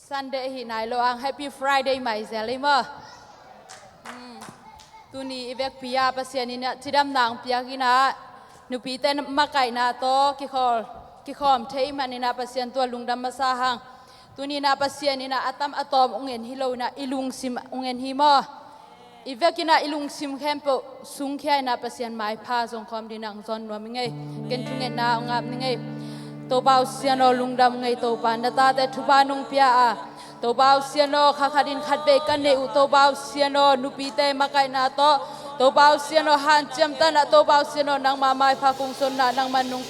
Sunday hi nai lo ang Happy Friday mai zelima tuni ivek pia pasianina chidam nang pia kina nupi ten makai na to ki khom thei manina pasian to lungdam masahang tuni na pasianina atam atom ungen hilona ilung sim ungen himo ivekina ilung sim kempo sungkhai na pasian mai pha jong khom dinang zon no mingai ken thungen na ngap ningai to bau siano lungdam ngai to pan da ta te thuba nung pia a to bau siano khakharin khatbe kan ne u to bau siano nupi te makai na to bau siano han chem ta na to bau siano nang ma mai pha kung son na nang manung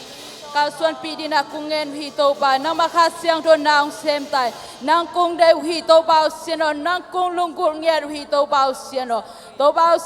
ka suan pi dina kungen hi to ba nang ma kha siang to naung sem tai nang kung de hi to bau siano nang kung lung gur nge hi to bau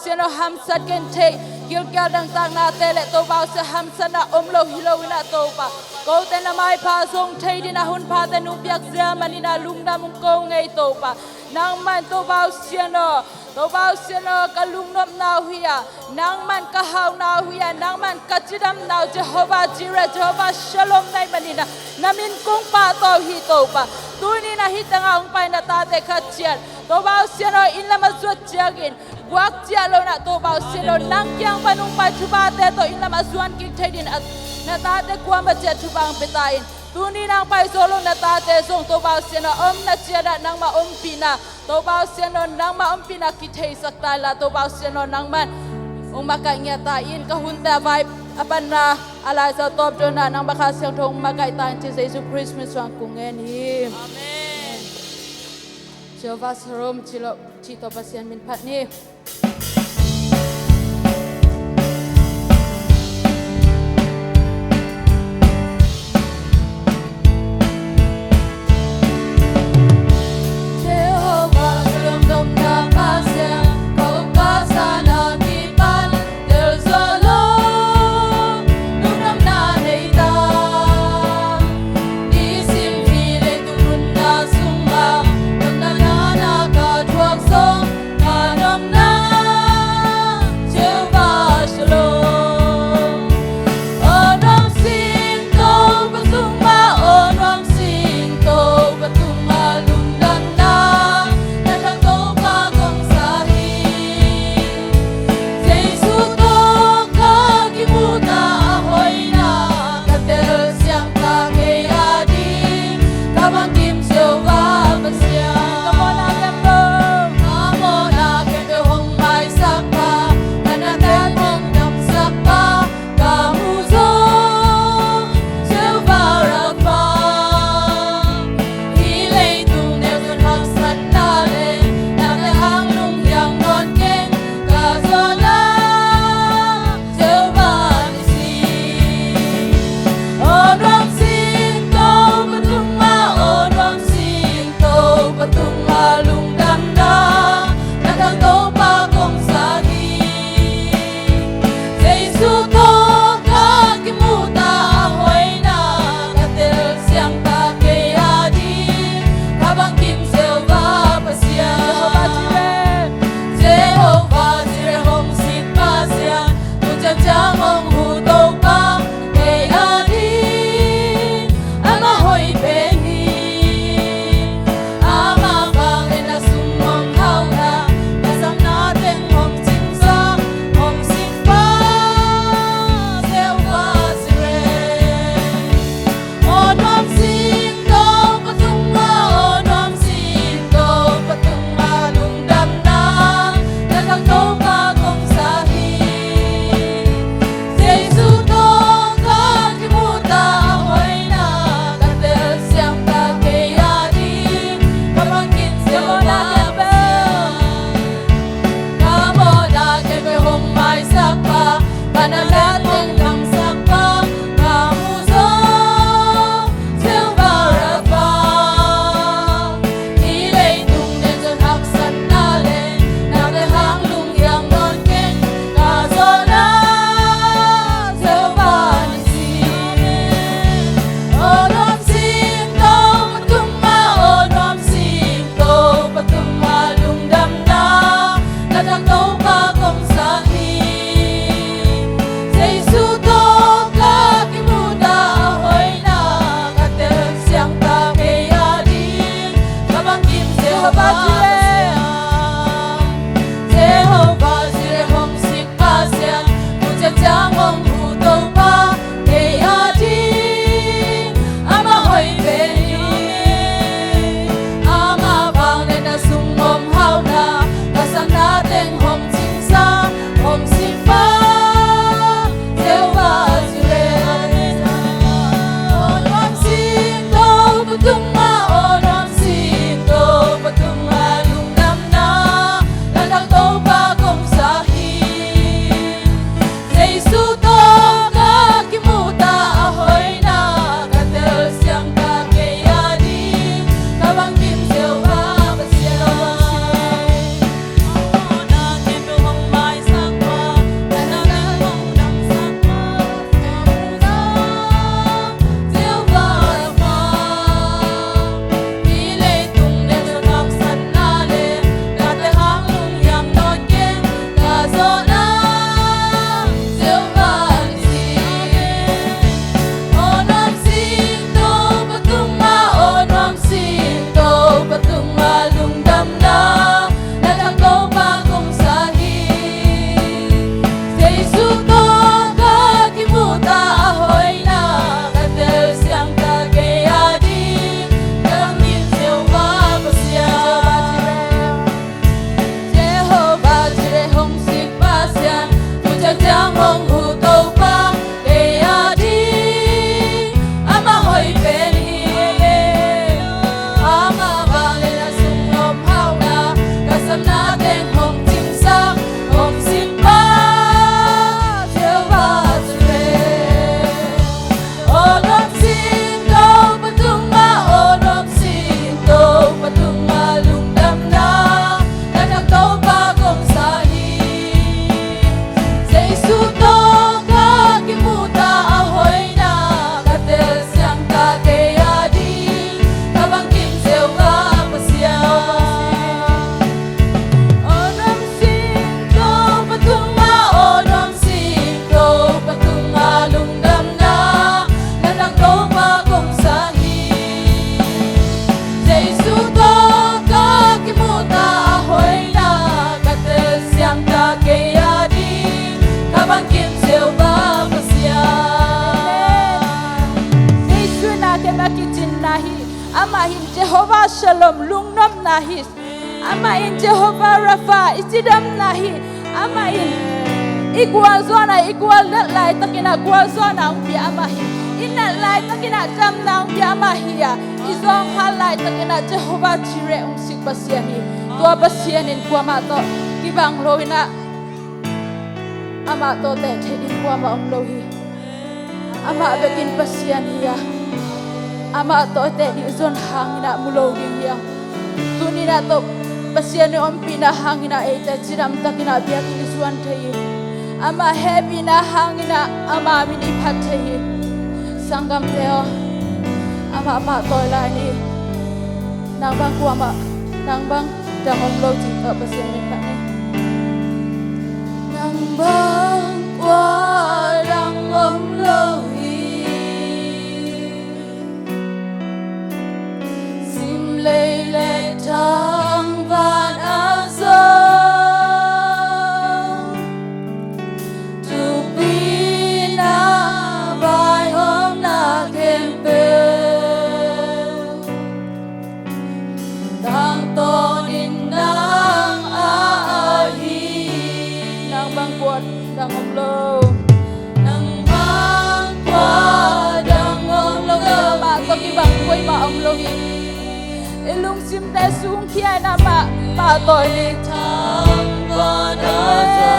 siano ham sat ken te gil kya dang tang na te le to bau se ham sana om lo hi lo na to ba ko te na mai pha song thei dina hun pha te nu piak sia manina lungda mung ko ngei to ba nang man to bau siano ka lungnop na huya nang man ka haw na huya nang man ka chidam na Jehovah Jireh Jehovah Shalom nai manina namin kung pa to hi to ba tuni na hitanga ung pai na ta te khachian to bau siano in lama zuat chiagin guak chia lo na to bau siano nang kyang panung pa thuba te to in lama zuan king thedin at na ta te kwa ma che thubang petain tuni nang pai solo na ta te song to bau siano om na chia da nang ma om pina to bau siano nang ma om pina ki thei sakta la to bau siano nang man ong makai nya ta in ka hun ta vibe apan na alai sa top do na nang baka siang thong makai ta in Jesus Christmas wang kungen hi amen Jehovah Shalom chito pasian min phat ni Nam เป็นฮีama bangin na sumnom hao na kasam natin hong timsak hong simpa Jehovah Onom sinto patunga onom sinto patunga lungdam na nanakaw bagong sahi Jesu to kakimuta ahoy na katel siyang kakayadi kabang kimsew ka pasya Onom sinto patunga lungdam na nanakaw bagong sahi Jesu to kakimuta ahoy na katel siyang kakayadi kabang kimsew ka pasya Jesu na kemakitin nahi amahin Jehovah Shalom lungnom nahi amahin Jehovah Rapha isidam nahi amahin Igual zona igual lai takina igual zona umpi amahi ina lai takina jam na umpi amahi ya izong halai takina Jehovah Jireh umsik basiani tua basianin kuama to kibang loina ama to te thedin kuama lohi ama bekin basiani ya ama to te di zon hangina muloding ya tunina to basiani umpi na hangina eta jiram takina biakin suan thei ama happy na hangina ama mini phathei sangam teo ama toila ni nang bang ku ama nang bang dangom lo ji ta pasien ni kha ni nang bang kwa dangom lo hi sim le le thang van azo Dangom lo nang bang kwa dangom lo ma to ki bang koi ma om lo hi ilung sim te sung khia na ma to ni thang kwa na zo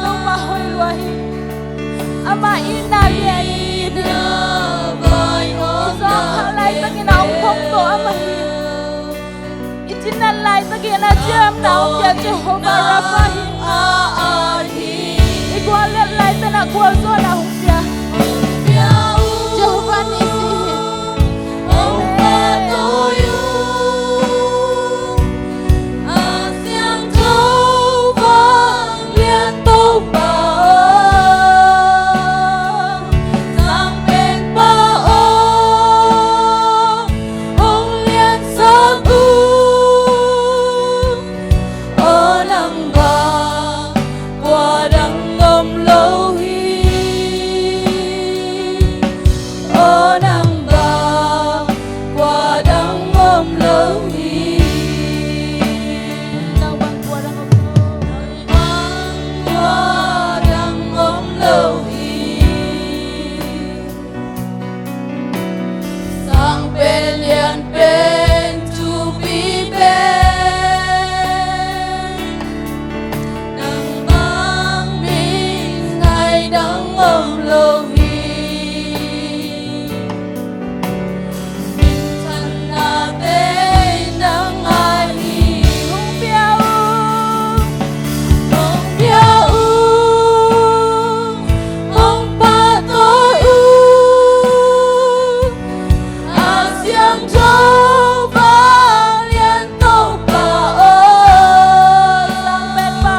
to ma hoi lo hi ama ina ye ni na bai ho zo halai ta ki na khom to ama hi itin lai ta ki na jam na ya Jehovah Rapha hi Igual lai tana kual zona humpia Jehovah Nisi Asiang thâu vang liên tâu bao sang bên ba ông liên sắc nang ba qua đằng ngom lâu hi nang ba qua đằng ngom lâu hi nang bang qua đằng ngom lâu hi sang bên liền bên to be Om lo hi min than na te nang ai hi hong piao hong pa tôi asiang châu vang liên tâu ba sang bên ba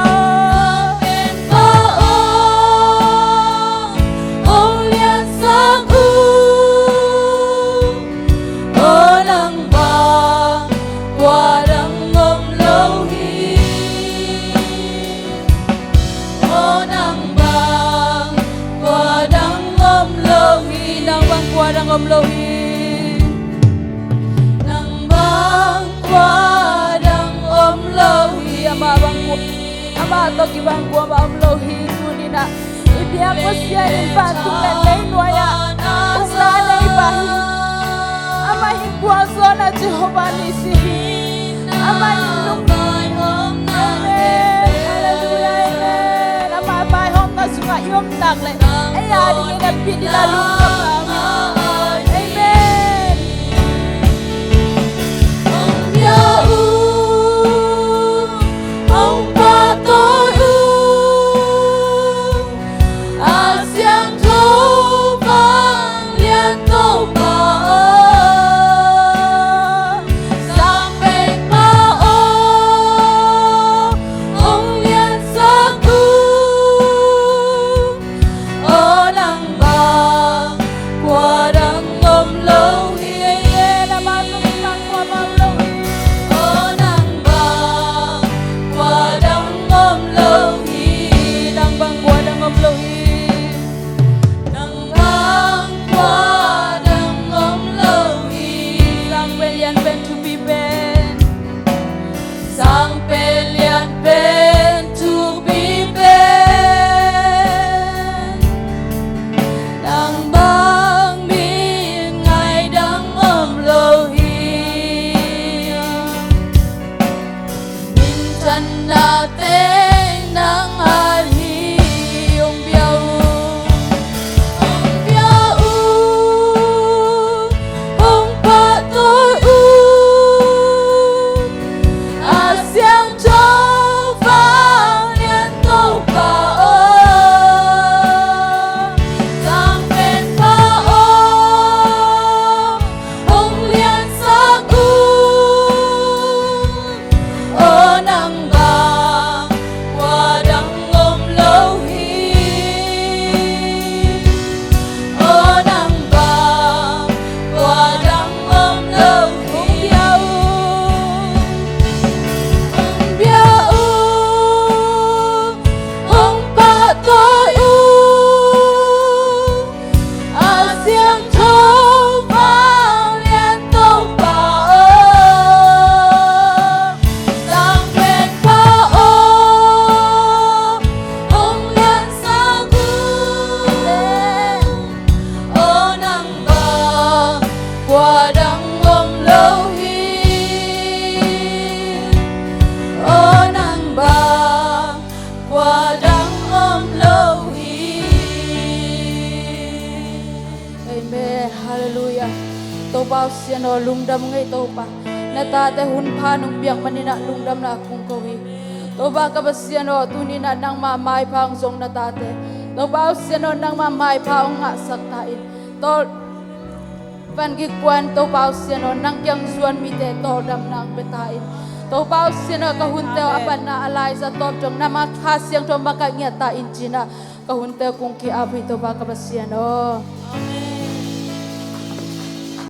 qua đang ôm lâu hi nang bang qua đang ôm lâu hi ama to ki bang qua ba ôm lâu hi tu ni na ibia ko sia in pa tung le nei noya tung la nei ba amahin puasa na Jehovah Nisi. Amahin lungkot. Amen. Hallelujah. Amen. Amabay hom na sunga yom nang le. Ay adi na pinila lungkot namin. Amen. Ông ba tôi Asiang thấu vang liên tục sang bên ba ông liên sắc ở đằng bà qua đằng ngom lâu hiên đã ban nang qua ban lâu ở đằng bà qua đằng ngom lâu hiên đằng bang qua đằng ngom lâu hiên bao xiên ở lung đâm ngay tô ba na ta te hun pha nung biang manina lung đâm na kung kohi tô ba ka xiên ở tu ni na nang ma mai phang song na ta te tô bao xiên ở nang ma mai phang nga sak ta in tô van gi kwan tô bao xiên ở nang kyang suan mi te tô đâm nang pe ta in tô bao xiên ở ka hun te apan na alai sa top jong na ma kha siang to ma ka nya ta in china ka hun te kung ki abi tô ba ka xiên ở